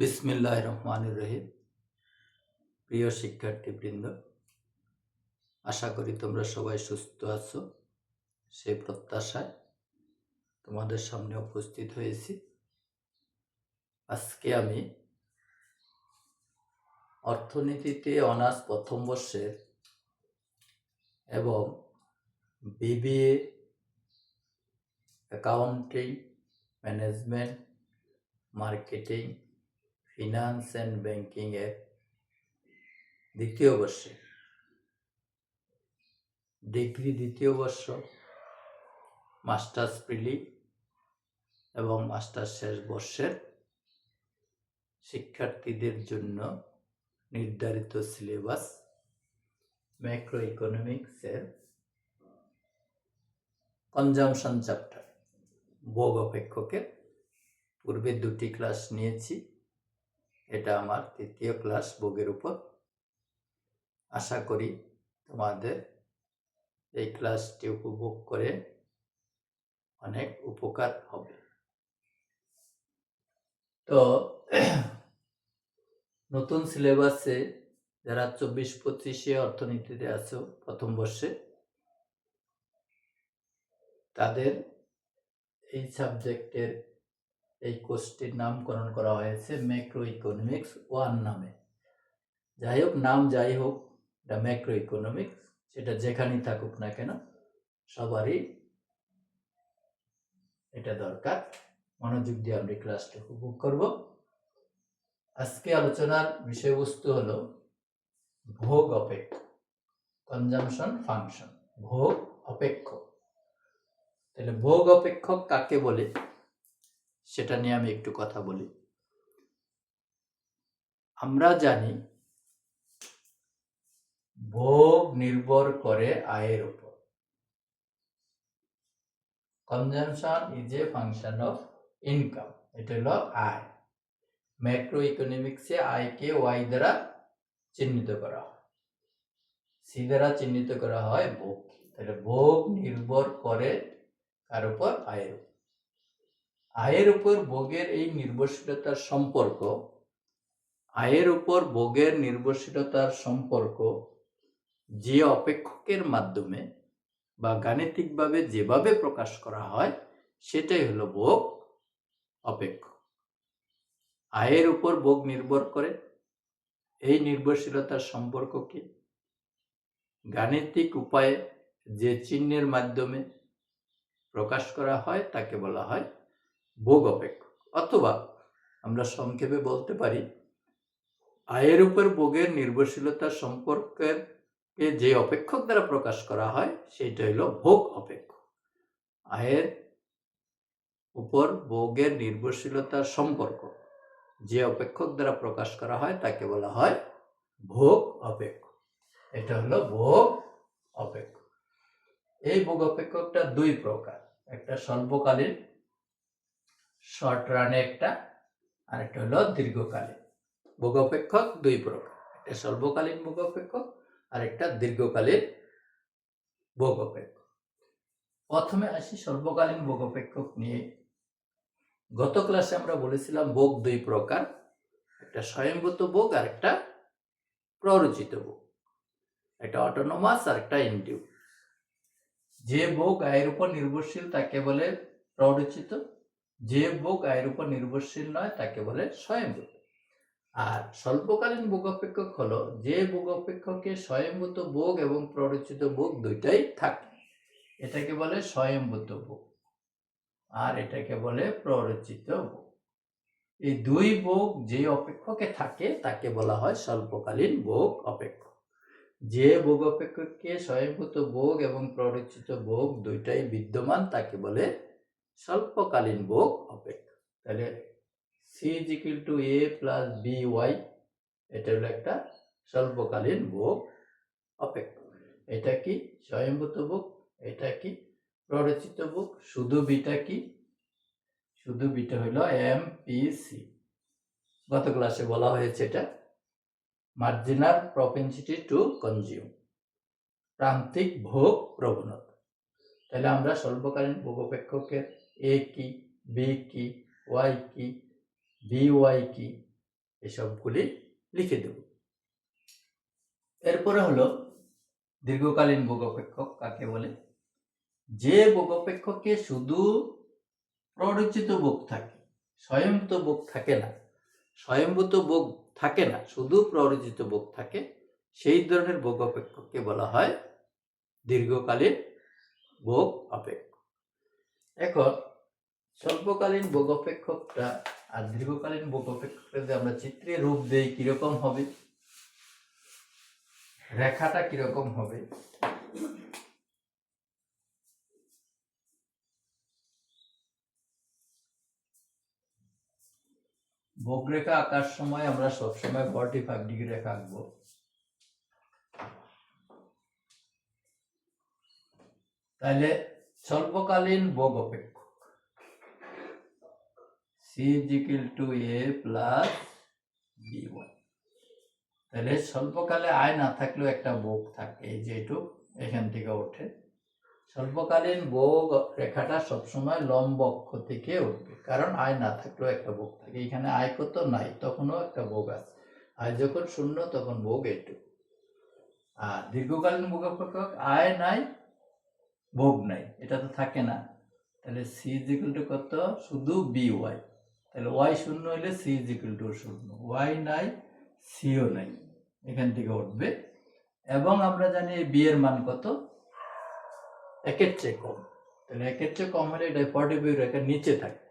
বিসমিল্লাহির রহমানির রহিম। প্রিয় শিক্ষার্থীবৃন্দ, আশা করি তোমরা সবাই সুস্থ আছো। সেই প্রত্যাশায় তোমাদের সামনে উপস্থিত হয়েছি। আজকে আমি অর্থনীতিতে অনার্স প্রথম বর্ষের এবং BBA accounting, management, marketing, finance and banking এর দ্বিতীয় বর্ষে ডিগ্রি দ্বিতীয় বর্ষ, মাস্টার্স প্রিলি এবং মাস্টার্স শেষ বর্ষের শিক্ষার্থীদের জন্য নির্ধারিত সিলেবাস ম্যাক্রো ইকোনমিক্সের কনজামশন চ্যাপ্টার ভোগ অপেক্ষকের পূর্বে 2টি ক্লাস নিয়েছি। এটা আমার 3য় ক্লাস ভোগের উপর। আশা করি তোমাদের এই ক্লাসটি উপভোগ করে অনেক উপকার হবে। তো নতুন সিলেবাসে যারা 24-25 অর্থনীতিতে আছো প্রথম বর্ষে, তাদের এই সাবজেক্টের এই কোর্সটির নামকরণ করা হয়েছে ম্যাক্রো ইকোনমিক্স 1 নামে। যাই হোক, নাম যাই হোক, এটা ম্যাক্রো ইকোনমিক্স, সেটা যেখানেই থাকুক না কেন সবারই এটা দরকার। মনোযোগ দিয়ে আমরা ক্লাসটা উপভোগ করব। আজকে আলোচনার বিষয়বস্তু হলো ভোগ অপেক্ষ, কনজামশন ফাংশন, ভোগ অপেক্ষক। তাহলে ভোগ অপেক্ষক কাকে বলে সেটা নিয়ে আমি একটু কথা বলি। আমরা জানি ভোগ নির্ভর করে আয়ের উপর। Consumption is a function of income, এটা হলো আয়। ম্যাক্রো ইকোনমিক্সে আয়কে ওয়াই দ্বারা চিহ্নিত করা হয়, সি দ্বারা চিহ্নিত করা হয় ভোগ। তাহলে ভোগ নির্ভর করে কার উপর? আয়ের উপর। আয়ের উপর ভোগের এই নির্ভরশীলতার সম্পর্ক, আয়ের উপর ভোগের নির্ভরশীলতার সম্পর্ক যে অপেক্ষকের মাধ্যমে বা গাণিতিকভাবে যেভাবে প্রকাশ করা হয় সেটাই হলো ভোগ অপেক্ষক। আয়ের উপর ভোগ নির্ভর করে, এই নির্ভরশীলতার সম্পর্ককে গাণিতিক উপায়ে যে চিহ্নের মাধ্যমে প্রকাশ করা হয় তাকে বলা হয় ভোগ অপেক্ষক। অথবা আমরা সংক্ষেপে বলতে পারি, আয়ের উপর ভোগের নির্ভরশীলতার সম্পর্কের যে অপেক্ষক দ্বারা প্রকাশ করা হয় সেটা হলো ভোগ অপেক্ষক। আয়ের উপর ভোগের নির্ভরশীলতার সম্পর্ক যে অপেক্ষক দ্বারা প্রকাশ করা হয় তাকে বলা হয় ভোগ অপেক্ষক। এটা হলো ভোগ অপেক্ষক। এই ভোগ অপেক্ষকটা 2 প্রকার, একটা স্বল্পকালীন শর্ট রানে একটা, আর একটা হলো দীর্ঘকালীন। ভোগ অপেক্ষক 2 প্রকার, একটা স্বল্পকালীন ভোগ অপেক্ষক আর একটা দীর্ঘকালীন ভোগ অপেক্ষক। প্রথমে আসি স্বল্পকালীন ভোগ অপেক্ষক নিয়ে। গত ক্লাসে আমরা বলেছিলাম ভোগ 2 প্রকার, একটা স্বয়ংভূত ভোগ আর একটা প্ররোচিত ভোগ, একটা অটোনোমাস আর একটা ইনডিউ। যে ভোগ আয়ের উপর নির্ভরশীল তাকে বলে প্ররোচিত, যে ভোগ আয়ের উপর নির্ভরশীল নয় তাকে বলে স্বয়ংভূত। আর স্বল্পকালীন ভোগ অপেক্ষক হলো যে ভোগ অপেক্ষকে স্বয়ংভূত ভোগ এবং প্ররোচিত ভোগ দুইটাই থাকে, এটাকে বলে স্বয়ংভূত ভোগ আর এটাকে বলে প্ররোচিত ভোগ। এই 2 ভোগ যে অপেক্ষকে থাকে তাকে বলা হয় স্বল্পকালীন ভোগ অপেক্ষক। যে ভোগ অপেক্ষকে স্বয়ংভূত ভোগ এবং প্ররোচিত ভোগ দুইটাই বিদ্যমান তাকে বলে স্বল্পকালীন ভোগ অপেক্ষক। তাহলে C is equal to A plus B Y, এটা হলো একটা স্বল্পকালীন ভোগ অপেক্ষক। এটা কি? স্বয়ংভূত ভোগ। এটা কি? প্ররোচিত ভোগ। শুধু বিটা কি? শুধু বিটা হলো এমপিসি। গত ক্লাসে বলা হয়েছে এটা মার্জিনাল প্রপেনসিটি টু কনজিউম, প্রান্তিক ভোগ প্রবণতা। তাহলে আমরা স্বল্পকালীন ভোগ অপেক্ষকের এ কি, বি কি, ওয়াই কি, বি ওয়াই কি, এসবগুলি লিখে দেব। এরপরে হলো দীর্ঘকালীন ভোগ অপেক্ষক কাকে বলে? যে ভোগ অপেক্ষকে শুধু প্ররোচিত ভোগ থাকে, স্বয়ংভূত ভোগ থাকে না, স্বয়ংভূত ভোগ থাকে না, শুধু প্ররোচিত ভোগ থাকে, সেই ধরনের ভোগ অপেক্ষককে বলা হয় দীর্ঘকালীন ভোগ অপেক্ষক। এখন স্বল্পকালীন ভোগ অপেক্ষকটা আর দীর্ঘকালীন ভোগ অপেক্ষকটা যদি আমরা চিত্রে রূপ দেই কিরকম হবে, রেখাটা কিরকম হবে, বক্ররেখা আঁকার সময় আমরা সবসময় 45 ডিগ্রি রেখা আঁকবো। তাহলে স্বল্পকালীন ভোগ অপেক্ষক C = A + B1। তাহলে স্বল্পকালে আয় না থাকলেও একটা ভোগ থাকে, এই যেটুক এখান থেকে ওঠে। স্বল্পকালীন ভোগ রেখাটা সবসময় লম্ব অক্ষ থেকে উঠবে, কারণ আয় না থাকলেও একটা ভোগ থাকে। এখানে আয় কত নাই, তখনও একটা ভোগ আছে। আয় যখন শূন্য তখন ভোগ এটুকু। আর দীর্ঘকালীন ভোগ অপেক্ষক আয় নাই, ভোগ নাই, এটা তো থাকে না। তাহলে C = কত? শুধু BY। তাহলে y শূন্য হলে C = শূন্য, y নাই, সিও নাই, এখান থেকে উঠবে। এবং আমরা জানি b এর মান কত? 1-এর চেয়ে কম। তাহলে 1-এর চেয়ে কম হলে এটা 45 রেখার নিচে থাকে।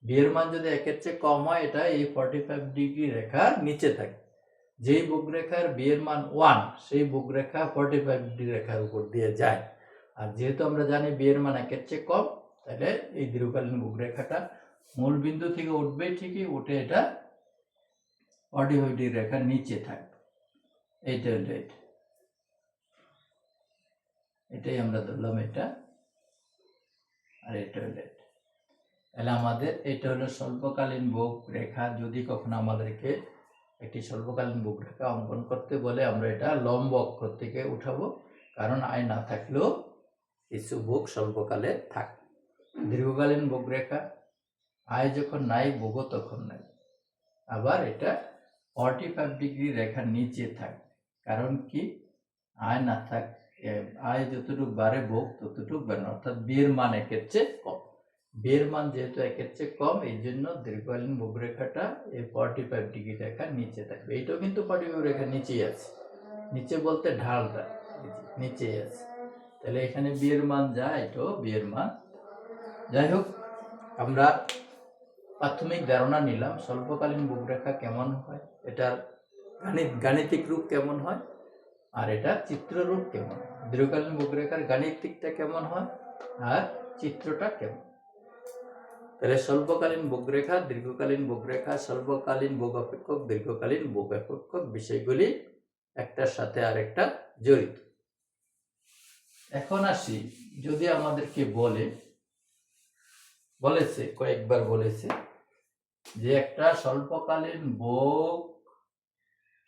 b এর মান যদি 1-এর চেয়ে কম হয়, এটা এই 45 ডিগ্রি রেখার নিচে থাকে। যেই বক্ররেখার b এর মান 1, সেই বক্ররেখা 45 ডিগ্রি রেখার উপর দিয়ে যায়। আর যেহেতু আমরা জানি b এর মান 1-এর চেয়ে কম, তাহলে এই দীর্ঘকালীন বক্ররেখাটা মূল বিন্দু থেকে উঠবে ঠিকই, উঠে এটা 45 ডিগ্রি রেখার নিচে থাকবে। এইটা হলো এটাই আমরা ধরলাম এটা, আর এটা হলো এটা। তাহলে আমাদের এটা হলো স্বল্পকালীন ভোগ রেখা। যদি কখনো আমাদেরকে একটি স্বল্পকালীন ভোগ রেখা অঙ্কন করতে বলে, আমরা এটা লম্ব অক্ষ থেকে উঠাবো, কারণ আয় না থাকলেও কিছু ভোগ স্বল্পকালে থাকে। দীর্ঘকালীন ভোগ রেখা আয় যখন নাই, ভোগও তখন নাই। আবার এটা 45 ডিগ্রি রেখার নিচে থাকে, কারণ কি? আয় না থাক, আয় যতটুকু বাড়ে ভোগ ততটুকু বাড়ে, অর্থাৎ b এর মান 1-এর চেয়ে কম। b এর মান যেহেতু 1-এর চেয়ে কম, এই জন্য দীর্ঘকালীন ভোগ রেখাটা এই 45 ডিগ্রি রেখার নিচে থাকবে। এইটাও কিন্তু 45 রেখার নিচেই আছে, নিচে বলতে ঢালটা নিচেই আছে। তাহলে এখানে b এর মান যা, এটাও b এর মান। যাই হোক, আমরা প্রাথমিক ধারণা নিলাম স্বল্পকালীন ভোগ রেখা কেমন হয়, এটার গাণিতিক রূপ কেমন হয়, আর এটা চিত্ররূপ কেমন। দীর্ঘকালীন ভোগ রেখার গাণিতিকটা কেমন হয় আর চিত্রটা কেমন। তাহলে স্বল্পকালীন ভোগ রেখা, দীর্ঘকালীন ভোগ রেখা, স্বল্পকালীন ভোগ অপেক্ষক, দীর্ঘকালীন ভোগ অপেক্ষক, বিষয়গুলি একটার সাথে আরেকটা জড়িত। এখন আসি, যদি আমাদেরকে বলেছে কয়েকবার বলেছে যে একটা স্বল্পকালীন ভোগ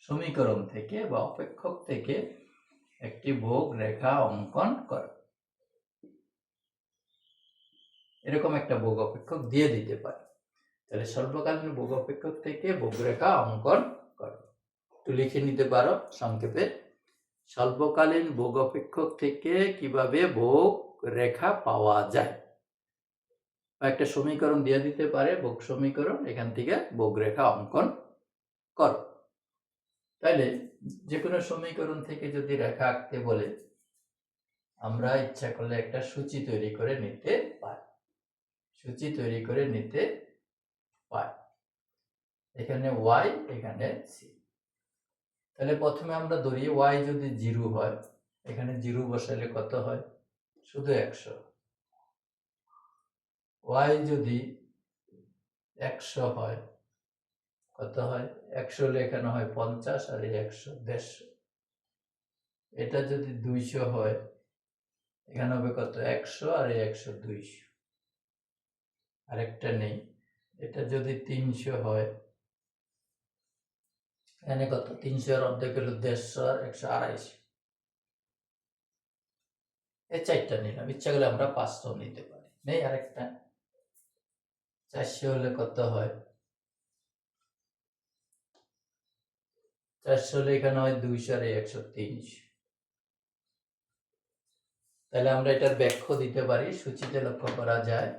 সমীকরণ থেকে বা অপেক্ষক থেকে একটি ভোগ রেখা অঙ্কন কর, এরকম একটা ভোগ অপেক্ষক দিয়ে দিতে পারে। তাহলে স্বল্পকালীন ভোগ অপেক্ষক থেকে ভোগ রেখা অঙ্কন করো। একটু লিখে নিতে পারো সংক্ষেপে, স্বল্পকালীন ভোগ অপেক্ষক থেকে কিভাবে ভোগ রেখা পাওয়া যায়। একটা সমীকরণ দিয়ে দিতে পারে, ভোগ সমীকরণ, এখান থেকে ভোগ রেখা অঙ্কন করো। তাহলে যে কোনো সমীকরণ থেকে যদি রেখা আঁকতে বলে, আমরা ইচ্ছা করলে একটা সূচি তৈরি করে নিতে পারি। এখানে y, এখানে c। তাহলে প্রথমে আমরা ধরি y যদি 0 হয়, এখানে 0 বসাইলে কত হয়? শুধু 100। y যদি 100 হয়, কত হয়? 100 হলে এখানে হয় 50, আর এই 100 150। এটা যদি 200 হয়, এখানে হবে কত? 100, আর এই 100 200। আরেকটা নেই, এটা যদি 300 হয়, এখানে কত? 300 এর অর্ধেক হলো 150, আর 100 250। এই 4টা নিলাম, ইচ্ছা করলে আমরা 5টাও নিতে পারি। নেই আরেকটা, 400 হলে কত হয়? 400 হলে এখানে হয় 200 আর 130। তাহলে আমরা এটার ব্যাখ্যা দিতে পারি, সূচিতে লক্ষ্য করা যায়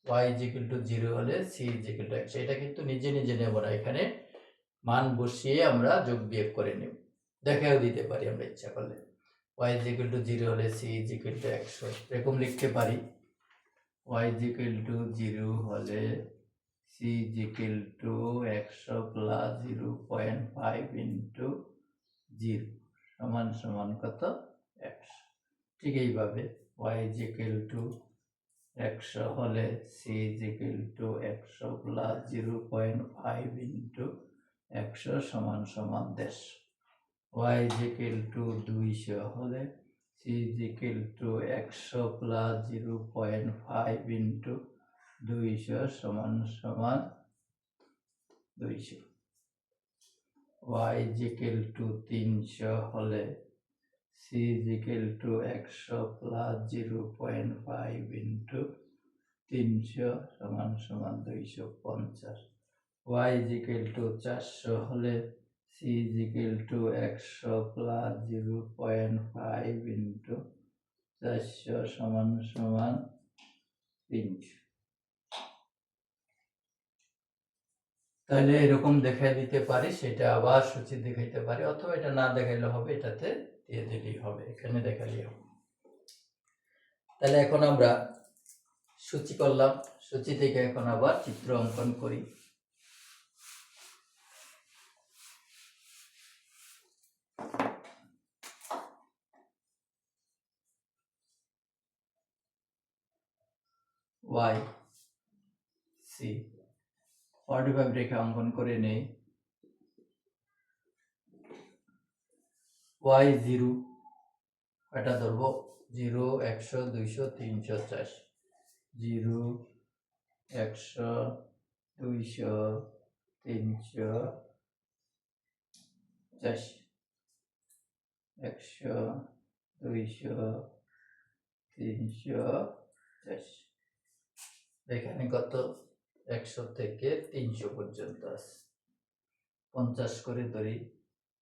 y = 0 হলে c = 100। এটা কিন্তু নিজে নিজে নেব না, এখানে মান বসিয়ে আমরা যোগ বিয়োগ করে নেব, দেখাও দিতে পারি আমরা ইচ্ছা করলে। y = 0 হলে c = 100, এরকম লিখতে পারি y = 0 হলে c = 100 প্লাস 0.5 ইন্টু 0 সমান সমান কত? 100। ঠিক এইভাবে y = 100 হলে c = 100 প্লাস 0.5 ইন্টু 100 সমান সমান 150। y = 200 হলে c = 100 প্লাস 0.5 ইন্টু 200 সমান সমান 200। y = 300 হলে c = 100 প্লাস 0.5 ইন্টু 300 সমান সমান 250। y = 400 হলে c = 100 প্লাস 0.5 ইন্টু 400 সমান সমান 300। তাহলে এরকম দেখাই দিতে পারি, সেটা আবার সূচি দেখাইতে পারি, অথবা এটা না দেখাইলে হবে, এটাতে দিয়ে দিলেই হবে, এখানে দেখালেই হবে। তাহলে এখন আমরা সূচি করলাম, সূচি থেকে এখন আবার চিত্র অঙ্কন করি। y c 45 রেখা অঙ্কন করে নেই। y 0 এটা ধরবো 0, 100, 200, 300, 400। 0, 100, 200, 300, 400। 100, 200, 300, 400। এখানে কত? 100 থেকে 300 পর্যন্ত আছে। 50 করে ধরি,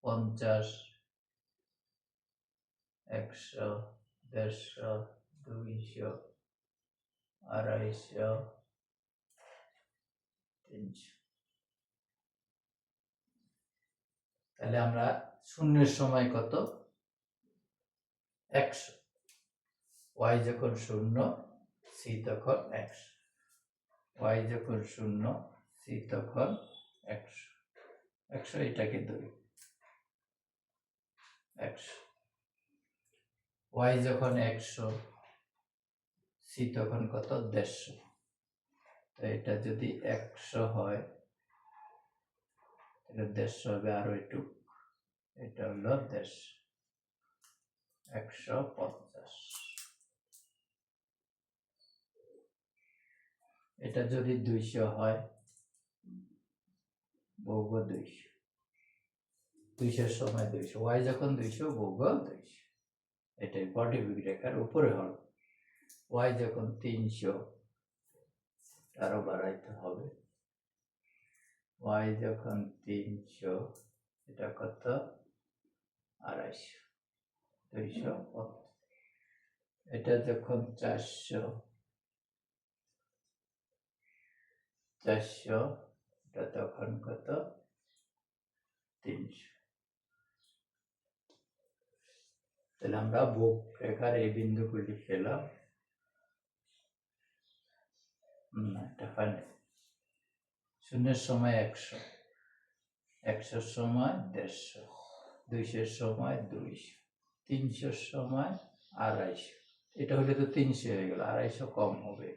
50, 100, 150, 200, 250, 300। তাহলে আমরা শূন্যের সময় কত? 100। y যখন 0, c তখন 100। y যখন 0, c তখন 100। 100 এটাকে ধরি 100। y যখন 100, c তখন কত? 150। তো এটা যদি 100 হয় তাহলে 150 হবে আরো একটু, এটা হলো 150, 150। এটা যদি 200 হয়, বর্গ 200, 200 সময় 200, y যখন 200 বর্গ 200, এটাই 45 রেখার উপরে হল। y যখন 300, আরো বাড়াইতে হবে, y যখন 300, এটা কত? 250, 250। এটা যখন 400, 400, এটা তখন কত? 300। তাহলে আমরা বক্র রেখার এই বিন্দুগুলি পেলাম। এটা হয় না। শূন্যের সময় 100, 100 সময় 150, 200 সময় 200, 300 সময় 250। এটা হলে তো 300 হয়ে গেল, 250 কম হবে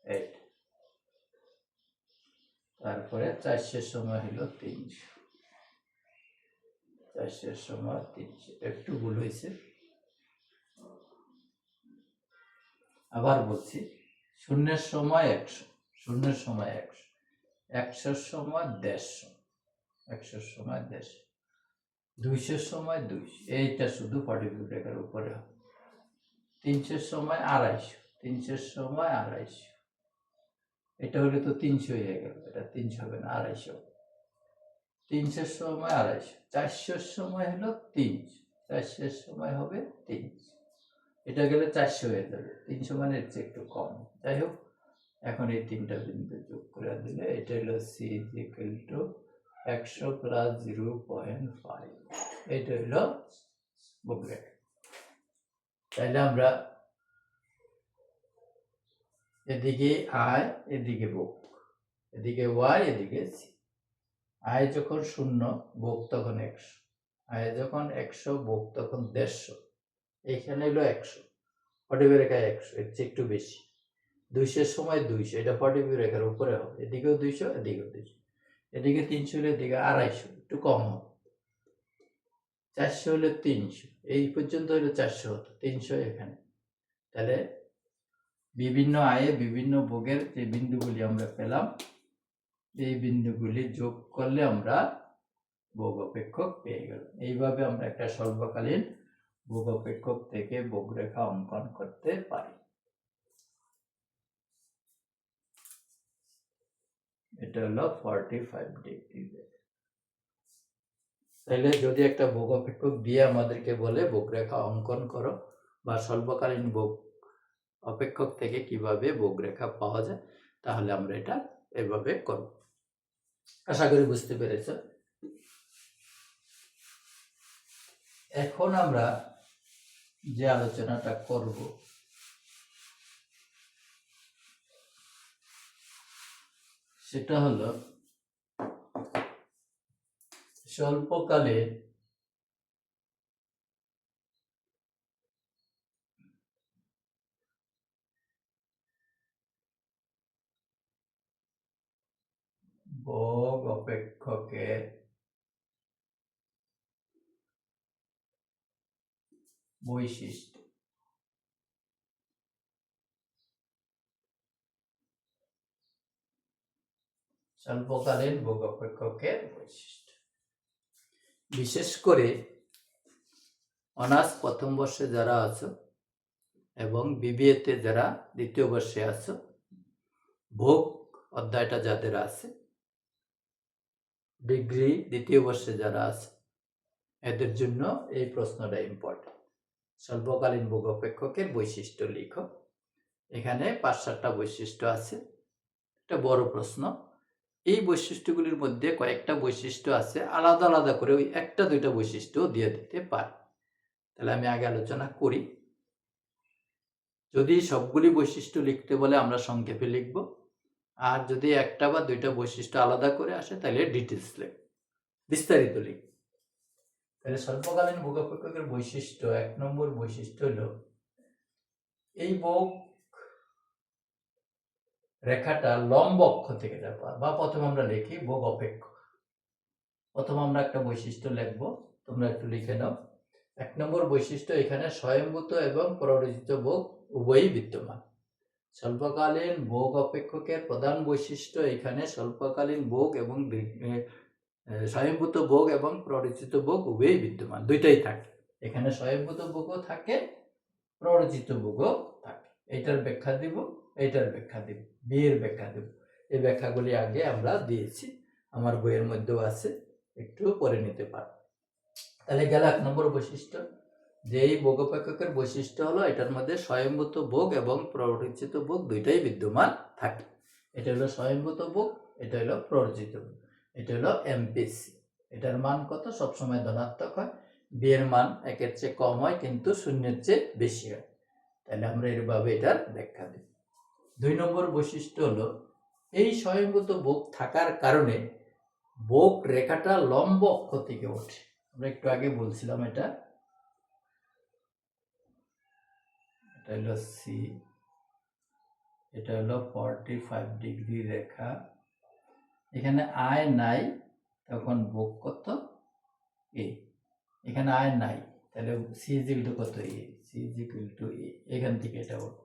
এটা। তারপরে 400 সময় হলো 300, 400 সময় 300, একটু ভুল হয়েছে। আবার বলছি, শূন্যের সময় 100, শূন্যের সময় 100, 100 সময় 150, 100 সময় 150, 200 সময় 200, এইটা শুধু 45 রেখার উপরে হবে। 300 সময় 250, 300 সময় 250, এটা হলে তো 300 হয়ে গেল, এটা 300 হবে না, 250। 300 সময় 250, 400 সময় হলো 300, 400 সময় হবে 300, এটা গেলে 400 হয়ে যাবে, 300 মানে এর চেয়ে একটু কম। যাই হোক, এখন এই তিনটা বিন্দু যোগ করে দিলে এটা হলো C is equal to 100 plus 0.5, এটা হলো বক্ররেখা। তাহলে আমরা এদিকে আয়, এদিকে বক, এদিকে ওয়াই, এদিকে সি। আয় যখন 0, বক তখন 100, আয় যখন 100, বক তখন 150, এইখানে হলো 100, 45 রেখায় 100, এর চেয়ে একটু বেশি। 200 সময় 200, এটা 45 রেখার উপরে হবে, এদিকেও 200, এদিকেও 200, এদিকে 300 হলে এদিকে 250, একটু কম হবে। 400 হলে 300, এই পর্যন্ত হলে 400 হতো, 300 এখানে। তাহলে বিভিন্ন আয়ে বিভিন্ন ভোগের যে বিন্দুগুলি আমরা পেলাম, এই বিন্দুগুলি যোগ করলে আমরা ভোগ অপেক্ষক পেয়ে গেলাম। এইভাবে আমরা একটা স্বল্পকালীন ভোগ অপেক্ষক থেকে বক্ররেখা অঙ্কন করতে পারি। এটা হলো 45 ডিগ্রি। তাহলে যদি একটা ভোগ অপেক্ষক দিয়ে আমাদেরকে বলে বক্ররেখা অঙ্কন করো, বা স্বল্পকালীন ভোগ অপেক্ষক থেকে কিভাবে বক্ররেখা পাওয়া যায়, তাহলে আমরা এটা এভাবে করব। আশা করি বুঝতে পেরেছ। এখন আমরা যে আলোচনাটা করব সেটা হলো স্বল্পকালীন ভোগ অপেক্ষকের বৈশিষ্ট্য। স্বল্পকালীন ভোগ অপেক্ষকের বৈশিষ্ট্য, বিশেষ করে অনার্স প্রথম বর্ষে যারা আছো এবং বিবিএতে যারা দ্বিতীয় বর্ষে আছো, ভোগ অধ্যায়টা যাদের আছে, ডিগ্রি দ্বিতীয় বর্ষে যারা আছে, এদের জন্য এই প্রশ্নটা ইম্পর্টেন্ট। স্বল্পকালীন ভোগ অপেক্ষকের বৈশিষ্ট্য লিখো। এখানে 5-7টা বৈশিষ্ট্য আছে, একটা বড় প্রশ্ন। এই বৈশিষ্ট্যগুলির মধ্যে কয়েকটা বৈশিষ্ট্য আছে আলাদা আলাদা করে, ওই 1-2টা বৈশিষ্ট্য দিয়ে দিতে পারে। তাহলে আমি আগে আলোচনা করি। যদি সবগুলি বৈশিষ্ট্য লিখতে বলে আমরা সংক্ষেপে লিখব, আর যদি 1টা বা 2টা বৈশিষ্ট্য আলাদা করে আসে তাহলে ডিটেলস লিখব, বিস্তারিত লিখব। তাহলে স্বল্পকালীন ভোগ অপেক্ষকের বৈশিষ্ট্য, 1 নম্বর বৈশিষ্ট্য হলো এই ভোগ রেখাটা লম্ব অক্ষ থেকে যাবে। বা প্রথমে আমরা লিখি ভোগ অপেক্ষক। প্রথম আমরা একটা বৈশিষ্ট্য লিখব, তোমরা একটু লিখে নাও। 1 নম্বর বৈশিষ্ট্য, এখানে স্বয়ংভূত এবং প্ররোচিত ভোগ উভয়ই বিদ্যমান। স্বল্পকালীন ভোগ অপেক্ষকের প্রধান বৈশিষ্ট্য, এখানে স্বল্পকালীন ভোগ এবং স্বয়ংভূত ভোগ এবং প্ররোচিত ভোগ উভয়ই বিদ্যমান, দুইটাই থাকে। এখানে স্বয়ংভূত ভোগও থাকে, প্ররোচিত ভোগও থাকে। এইটার ব্যাখ্যা দিব, এইটার ব্যাখ্যা দিব, বিয়ের ব্যাখ্যা দিব। এই ব্যাখ্যাগুলি আগে আমরা দিয়েছি, আমার বইয়ের মধ্যেও আছে, একটু পড়ে নিতে পারো। তাহলে গেল 1 নম্বর বৈশিষ্ট্য, যে এই ভোগ অপেক্ষকের বৈশিষ্ট্য হলো এটার মধ্যে স্বয়ংভূত ভোগ এবং প্ররোচিত ভোগ দুইটাই বিদ্যমান থাকে। এটা হলো স্বয়ংভূত ভোগ, এটা হলো প্ররোচিত ভোগ, এটা হলো এমপিসি। এটার মান কত? সবসময় ধনাত্মক হয়, বি এর মান 1-এর চেয়ে কম হয় কিন্তু 0-এর চেয়ে বেশি হয়। তাহলে আমরা এভাবে এটার ব্যাখ্যা দিই। 2 নম্বর বৈশিষ্ট্য হলো এই স্বয়ংভূত ভোগ থাকার কারণে ভোগ রেখাটা লম্ব অক্ষ থেকে ওঠে। আমরা একটু আগে বলছিলাম এটা হলো সি, এটা হলো 45 ডিগ্রি রেখা। এখানে আয় নাই, তখন ভোগ কত? এ। এখানে আয় নাই, তাহলে সি ইজ ইকুয়াল টু কত? A. C is equal to A, এখান থেকে এটা হলো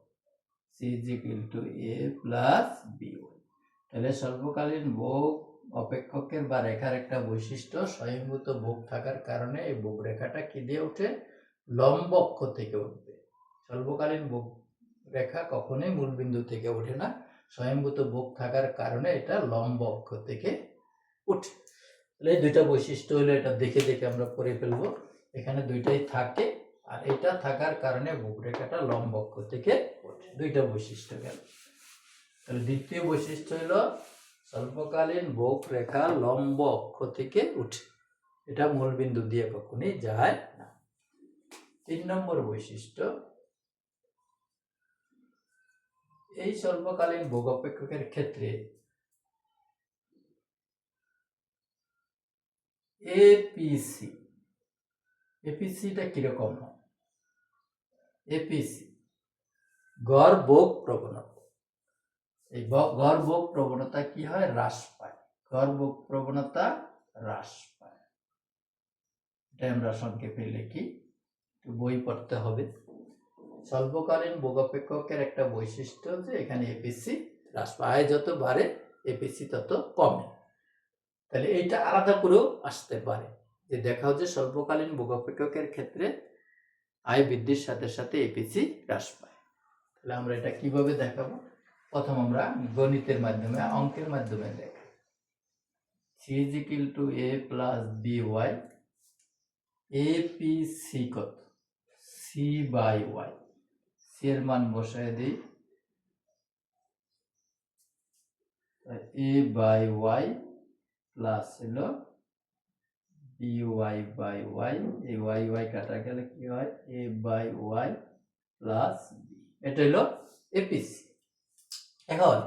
C is equal to A plus B. তাহলে স্বল্পকালীন ভোগ অপেক্ষকের বা রেখার একটা বৈশিষ্ট্য, স্বয়ংভূত ভোগ থাকার কারণে এই ভোগ রেখাটা কি দিয়ে ওঠে? লম্ব অক্ষ থেকে উঠবে। স্বল্পকালীন ভোগ রেখা কখনোই মূলবিন্দু থেকে ওঠে না, স্বয়ংভূত ভোগ থাকার কারণে এটা লম্ব অক্ষ থেকে ওঠে। তাহলে এই দুইটা বৈশিষ্ট্য হলো, এটা দেখে দেখে আমরা করে ফেলবো। এখানে দুইটাই থাকে, আর এটা থাকার কারণে বক্ররেখাটা লম্ব অক্ষ থেকে ওঠে। দুইটা বৈশিষ্ট্য গেল। তাহলে দ্বিতীয় বৈশিষ্ট্য হলো স্বল্পকালীন বক্ররেখা লম্ব অক্ষ থেকে উঠে, এটা মূলবিন্দু দিয়ে কখনোই যায় না। 3 নম্বর বৈশিষ্ট্য, এই স্বল্পকালীন ভোগ অপেক্ষকের ক্ষেত্রে এপিসি, এপিসিটা কিরকম হয়? এপিসি গড় ভোগ প্রবণতা। এই গড় ভোগ প্রবণতা কি হয়? হ্রাস পায়। গড় ভোগ প্রবণতা হ্রাস পায়। এটা আমরা সংক্ষেপে লিখি, বই পড়তে হবে। স্বল্পকালীন ভোগ অপেক্ষকের একটা বৈশিষ্ট্য যে এখানে এপিসি হ্রাস পায়, আয় যত বাড়ে এপিসি তত কমে। তাহলে এইটা আলাদা করেও আসতে পারে, যে দেখা হচ্ছে স্বল্পকালীন ভোগ অপেক্ষকের ক্ষেত্রে আয় বৃদ্ধির সাথে সাথে এপিসি হ্রাস পায়। তাহলে আমরা এটা কিভাবে দেখাবো? প্রথম আমরা গণিতের মাধ্যমে, অঙ্কের মাধ্যমে দেখাই। c = a + by, এপিসি কত? c/y, c এর মান বসায় দিই, a/y প্লাস হলো by/y, এই y কাটা গেলে কি হয়? a/y প্লাস b, এটা হলো এপিসি। এখন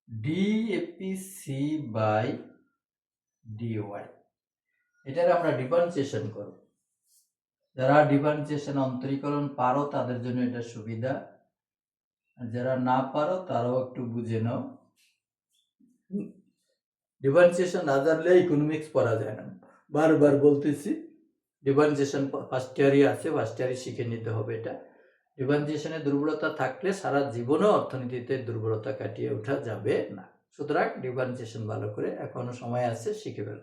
dAPC/dy, এটার আমরা ডিফারেন্সিয়েশন করব। যারা ডিফারেন্সিয়েশন অন্তরীকরণ পারো তাদের জন্য এটা সুবিধা, আর যারা না পারো তারাও একটু বুঝে নাও। ডিফারেন্সিয়েশন না জানলে ইকোনমিক্স পড়া যায় না, বারবার বলতেছি। ডিফারেন্সিয়েশন ফার্স্ট ইয়ারই আছে, ফার্স্ট ইয়ারই শিখে নিতে হবে এটা। ডিফারেন্সিয়েশনে দুর্বলতা থাকলে সারা জীবনও অর্থনীতিতে দুর্বলতা কাটিয়ে ওঠা যাবে না। সুতরাং ডিফারেন্সিয়েশন ভালো করে, এখনো সময় আছে, শিখে ফেল।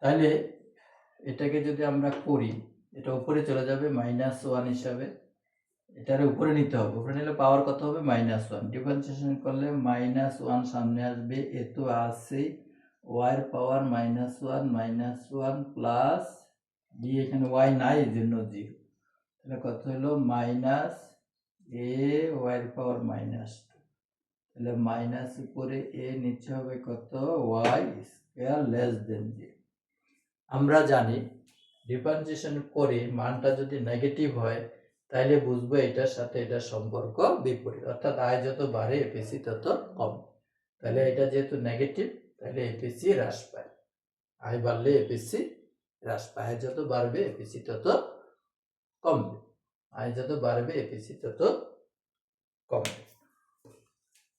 তাহলে এটাকে যদি আমরা করি, এটা উপরে চলে যাবে -1 হিসাবে, এটার উপরে নিতে হবে। উপরে নিলে পাওয়ার কত হবে? -1। ডিফারেন্সিয়েশন করলে -1 সামনে আসবে, এ তো আসেই, y এর পাওয়ার -1 প্লাস b, এখানে y নাই এই জন্য 0। তাহলে কত হলো? -a, y এর পাওয়ার -2। তাহলে মাইনাস উপরে a, নিচে হবে কত? y square less than 0। আমরা জানি ডিফারেন্সিয়েশন করে মানটা যদি নেগেটিভ হয় তাহলে বুঝবো এটার সাথে এটার সম্পর্ক বিপরীত, অর্থাৎ আয় যত বাড়ে এপিসি তত কম। তাহলে এটা যেহেতু নেগেটিভ, তাহলে এপিসি হ্রাস পায়। আয় বাড়লে এপিসি হ্রাস পায়, আয় যত বাড়বে এপিসি তত কমবে। আয় যত বাড়বে এপিসি তত কমবে।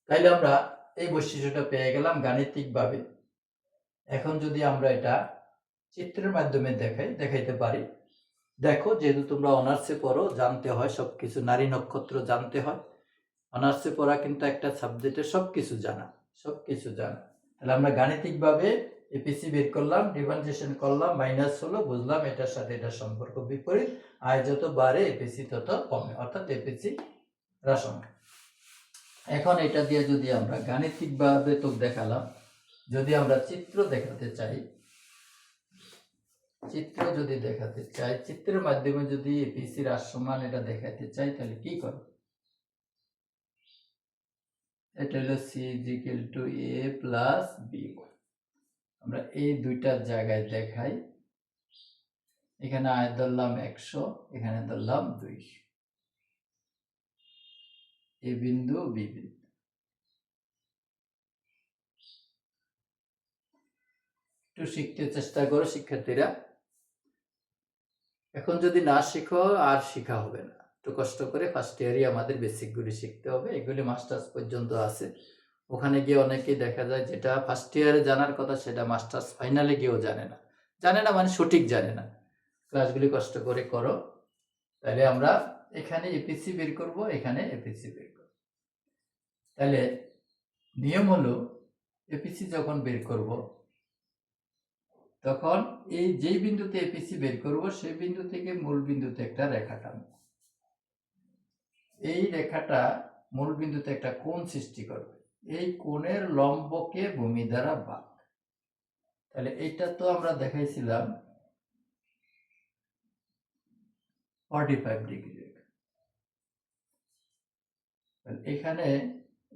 তাইলে আমরা এই বৈশিষ্ট্যটা পেয়ে গেলাম গাণিতিকভাবে। এখন যদি আমরা এটা চিত্রের মাধ্যমে দেখাইতে পারি। দেখো, যেহেতু তোমরা অনার্সে পড়ো, জানতে হয় সবকিছু, নারী নক্ষত্র জানতে হয়। অনার্সে পড়া কিন্তু একটা সাবজেক্টে সবকিছু জানা। তাহলে আমরা গাণিতিকভাবে এপিসি বের করলাম, ডিফারেন্সিয়েশন করলাম, মাইনাস হলো, বুঝলাম এটার সাথে এটার সম্পর্ক বিপরীত। আয় যত বাড়ে এপিসি তত কমে, অর্থাৎ এপিসি হ্রাস পায়। এখন এটা দিয়ে যদি আমরা গাণিতিকভাবে তো দেখালাম, যদি আমরা চিত্র দেখাতে চাই, চিত্রের মাধ্যমে যদি এপিসি হ্রাসমান এটা দেখাতে চাই, তাহলে কি করব? এটা হলো c = a + b। আমরা এই দুইটার জায়গায় দেখাই। এখানে আয় ধরলাম 100, এখানে ধরলাম 200, এ বিন্দু বি বিন্দু। একটু শিখতে চেষ্টা করো শিক্ষার্থীরা। এখন যদি না শিখো আর শিখা হবে না। একটু কষ্ট করে ফার্স্ট ইয়ারই আমাদের বেসিকগুলি শিখতে হবে। এগুলি মাস্টার্স পর্যন্ত আছে। ওখানে গিয়ে অনেকেই দেখা যায় যেটা ফার্স্ট ইয়ারে জানার কথা সেটা মাস্টার্স ফাইনালে গিয়েও জানে না মানে সঠিক জানে না। ক্লাসগুলি কষ্ট করে করো, তাহলে আমরা এখানে এপিসি বের করব, এখানে এপিসি বের করব। তাহলে নিয়ম হলো এপিসি যখন বের করব তখন এই যেই বিন্দুতে এপিসি বের করব সেই বিন্দু থেকে মূল বিন্দুতে একটা রেখা টানব। এই রেখাটা মূল বিন্দুতে একটা কোণ সৃষ্টি করবে। এই কোণের লম্বকে ভূমি দ্বারা ভাগ। তাহলে এটা তো আমরা দেখাইছিলাম 45 ডিগ্রি রেখা। এখানে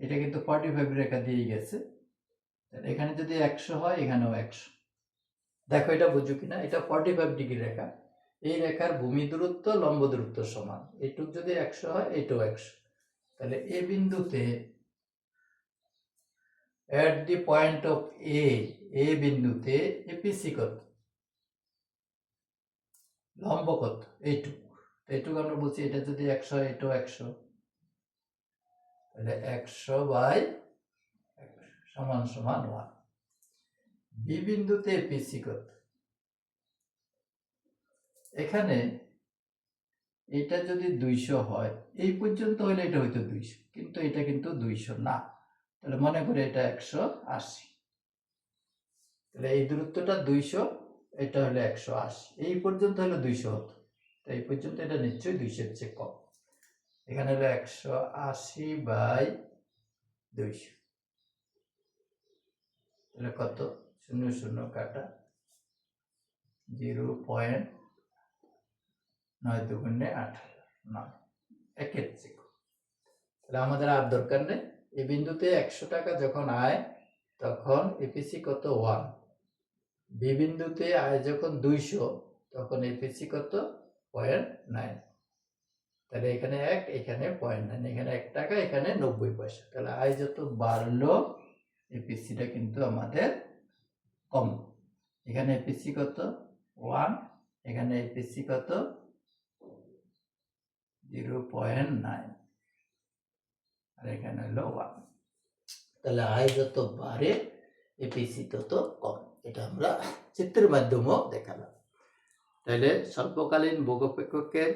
এটা কিন্তু 45 রেখা দিয়ে গেছে, এখানে যদি 100 হয় এখানেও 100। দেখো এটা বুঝো কিনা, এটা 45 ডিগ্রি রেখা, এই রেখার ভূমি দূরত্ব লম্ব দূরত্ব সমান, এইটুক যদি 100 হয় এইটাও 100। তাহলে এ বিন্দুতে at the point of এ বিন্দুতে এপিসি কত, লম্ব কত, এইটুক। এইটুক আমরা বলছি এটা যদি 100 হয় এটাও 100, তাহলে 100/100 সমান সমান 1। বি বিন্দুতে এপিসি কত, এখানে এটা যদি 200 হয়, এই পর্যন্ত হলে এটা হয়তো 200, কিন্তু এটা কিন্তু 200 না, তাহলে মনে করে এটা 180। তাহলে এই দূরত্বটা 200, এটা হলো 180, এই পর্যন্ত হলো 200 হতো, তো এই পর্যন্ত এটা নিশ্চয়ই 200-এর চেয়ে কম। এখানে হলো 180/200, তাহলে কত, 0 0 কাটা, 0.9 দুগুণে 18, 1-এর চেয়ে কম। তাহলে আমাদের আর দরকার নেই। এই বিন্দুতে 100 টাকা যখন আয় তখন এপিসি কত, 1। বি বিন্দুতে আয় যখন 200 তখন এপিসি কত, 0.9। তাহলে এখানে 1, এখানে 0.9, এখানে 1 টাকা, এখানে 90 পয়সা। তাহলে আয় যত বাড়লো এপিসিটা কিন্তু আমাদের কম। এখানে এপিসি কত, 1, এখানে এপিসি কত, 0.9, আর এখানে হলো 1। তাহলে আয় যত বাড়ে এপিসি তত কম, এটা আমরা চিত্রের মাধ্যমেও দেখালাম। তাহলে স্বল্পকালীন ভোগ অপেক্ষকের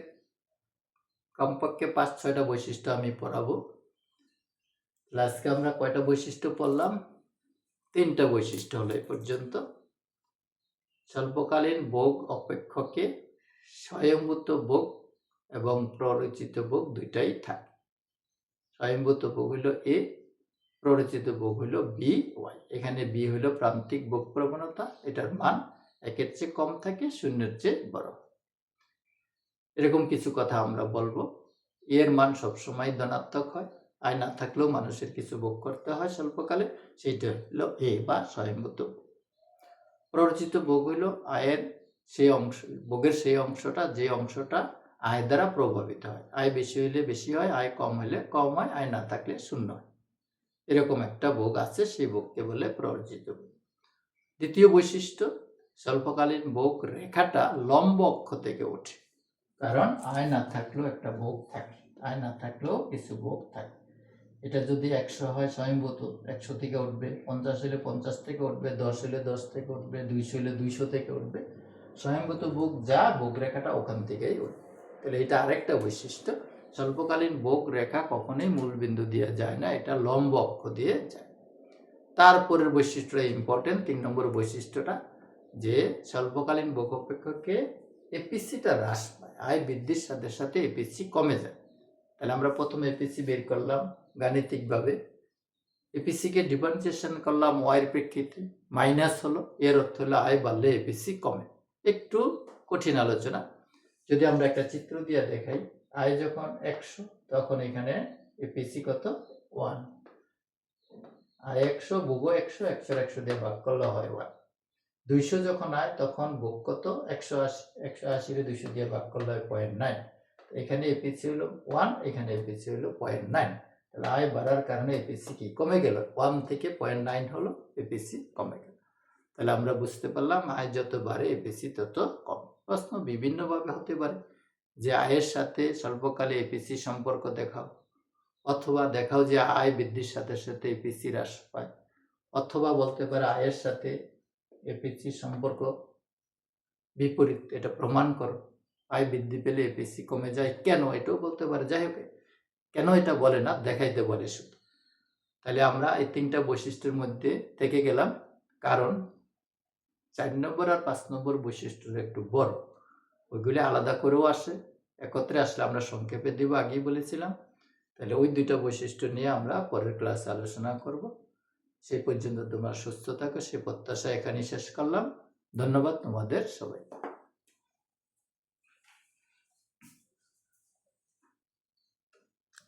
কমপক্ষে 5-6টা বৈশিষ্ট্য আমি পড়াবো। আজকে আমরা কয়টা বৈশিষ্ট্য পড়লাম, 3টা বৈশিষ্ট্য হলো এই পর্যন্ত। স্বল্পকালীন ভোগ অপেক্ষকে স্বয়ংভূত ভোগ এবং প্ররোচিত ভোগ দুইটাই থাকে। স্বয়ংভূত ভোগ হলো এ, প্ররোচিত ভোগ হলো বি ওয়াই। এখানে বি হলো প্রান্তিক ভোগ প্রবণতা, এটার মান 1-এর চেয়ে কম থাকে, 0-এর চেয়ে বড়। এরকম কিছু কথা আমরা বলবো। এর মান সবসময় ধনাত্মক হয়, আয় না থাকলেও মানুষের কিছু ভোগ করতে হয় স্বল্পকালে, সেইটা হলো এ বা স্বয়ংভূত। প্ররোচিত ভোগ হলো আয়ের সেই অংশ, ভোগের সেই অংশটা যে অংশটা আয় দ্বারা প্রভাবিত হয়। আয় বেশি হইলে বেশি হয়, আয় কম হইলে কম হয়, আয় না থাকলে 0 হয়। এরকম একটা ভোগ আছে, সেই ভোগকে বলে প্ররোচিত ভোগ। দ্বিতীয় বৈশিষ্ট্য, স্বল্পকালীন ভোগ রেখাটা লম্ব অক্ষ থেকে ওঠে, কারণ আয় না থাকলেও একটা ভোগ থাকে, আয় না থাকলেও কিছু ভোগ থাকে। এটা যদি 100 হয় স্বয়ংভূত, 100 থেকে উঠবে, 50 হলে 50 থেকে উঠবে, 10 হলে 10 থেকে উঠবে, 200 হলে 200 থেকে উঠবে। স্বয়ংভূত ভোগ যা, ভোগ রেখাটা ওখান থেকেই উঠবে। তাহলে এটা আরেকটা বৈশিষ্ট্য, স্বল্পকালীন ভোগ রেখা কখনোই মূলবিন্দু দিয়ে যায় না, এটা লম্ব অক্ষ দিয়ে যায়। তারপরের বৈশিষ্ট্যটা ইম্পর্টেন্ট, 3 নম্বর বৈশিষ্ট্যটা, যে স্বল্পকালীন ভোগ অপেক্ষকে এপিসিটা হ্রাস পায়, আয় বৃদ্ধির সাথে সাথে এপিসি কমে যায়। তাহলে আমরা প্রথমে এপিসি বের করলাম গাণিতিকভাবে, এপিসিকে ডিফারেন্সিয়েশন করলাম ওয়াইয়ের প্রেক্ষিতে, মাইনাস হলো, এর অর্থ হলো আয় বাড়লে এপিসি কমে। একটু কঠিন আলোচনা, যদি আমরা একটা চিত্র দিয়ে দেখাই, আয় যখন 100 তখন এখানে এপিসি কত, 1। আয় 100, ভোগ 100, 100 দিয়ে ভাগ করলে হয় 1। 200 যখন আয় তখন ভোগ কত, 180, 180 200 দিয়ে ভাগ করলে হয় 0.9। এখানে এপিসি হলো 1, এখানে এপিসি হলো 0.9। তাহলে আয় বাড়ার কারণে এপিসি কি কমে গেল, 1 থেকে 0.9 হলো, এপিসি কমে গেল। তাহলে আমরা বুঝতে পারলাম আয় যত বাড়ে এপিসি তত কম। প্রশ্ন বিভিন্নভাবে হতে পারে, যে আয়ের সাথে স্বল্পকালে এপিসি সম্পর্ক দেখাও, অথবা দেখাও যে আয় বৃদ্ধির সাথে সাথে এপিসি হ্রাস পায়, অথবা বলতে পারে আয়ের সাথে এপিসি সম্পর্ক বিপরীত, এটা প্রমাণ করো। আয় বৃদ্ধি পেলে এপিসি কমে যায় কেন, এটাও বলতে পারে। যাই হোক, কেন এটা বলে না, দেখাইতে বলে শুধু। তাহলে আমরা এই 3টা বৈশিষ্ট্যের মধ্যে থেকে গেলাম, কারণ 4 নম্বর আর 5 নম্বর বৈশিষ্ট্য একটু বড়, ওইগুলি আলাদা করেও আসে, একত্রে আসলে আমরা সংক্ষেপে দেব, আগেই বলেছিলাম। তাহলে ওই দুইটা বৈশিষ্ট্য নিয়ে আমরা পরের ক্লাসে আলোচনা করব। সেই পর্যন্ত তোমরা সুস্থ থাকো, সে প্রত্যাশা এখানেই শেষ করলাম। ধন্যবাদ তোমাদের সবাই।